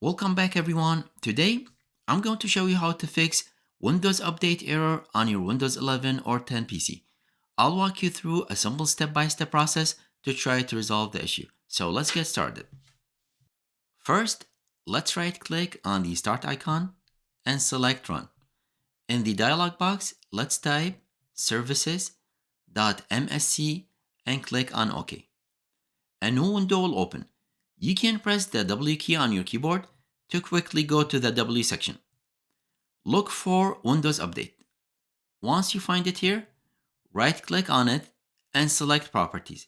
Welcome back everyone. Today, I'm going to show you how to fix Windows Update error on your Windows 11 or 10 PC. I'll walk you through a simple step-by-step process to try to resolve the issue. So let's get started. First, let's right-click on the Start icon and select Run. In the dialog box, let's type services.msc and click on OK. A new window will open. You can press the W key on your keyboard to quickly go to the W section. Look for Windows Update. Once you find it here, right-click on it and select Properties.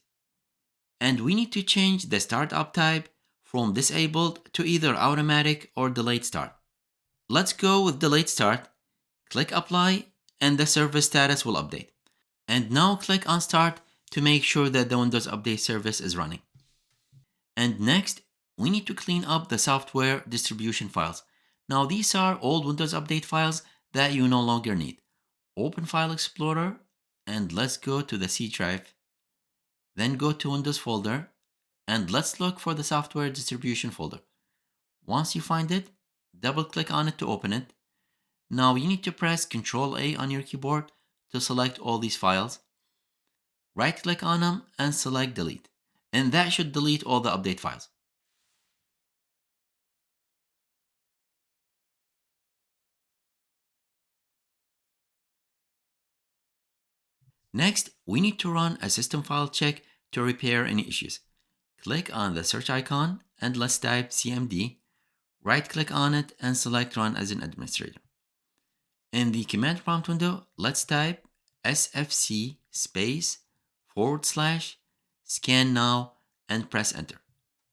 And we need to change the startup type from disabled to either automatic or delayed start. Let's go with delayed start. Click Apply and the service status will update. And now click on Start to make sure that the Windows Update service is running. And next, we need to clean up the software distribution files. Now these are old Windows Update files that you no longer need. Open File Explorer and let's go to the C drive. Then go to Windows folder and let's look for the software distribution folder. Once you find it, double click on it to open it. Now you need to press Ctrl A on your keyboard to select all these files. Right click on them and select Delete. And that should delete all the update files. Next, we need to run a system file check to repair any issues. Click on the search icon and let's type CMD. Right click on it and select Run as an administrator. In the command prompt window, let's type sfc /scan now and press enter.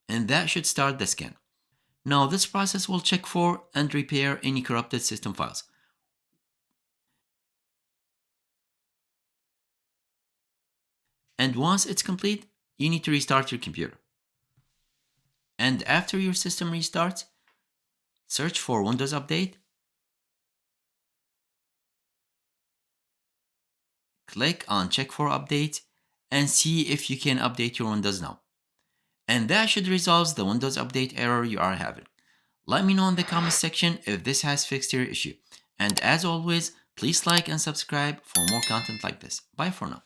And that should start the scan. Now this process will check for and repair any corrupted system files. And once it's complete, you need to restart your computer. And after your system restarts, search for Windows Update. Click on Check for Updates and see if you can update your Windows now. And that should resolve the Windows Update error you are having. Let me know in the comments section if this has fixed your issue. And as always, please like and subscribe for more content like this. Bye for now.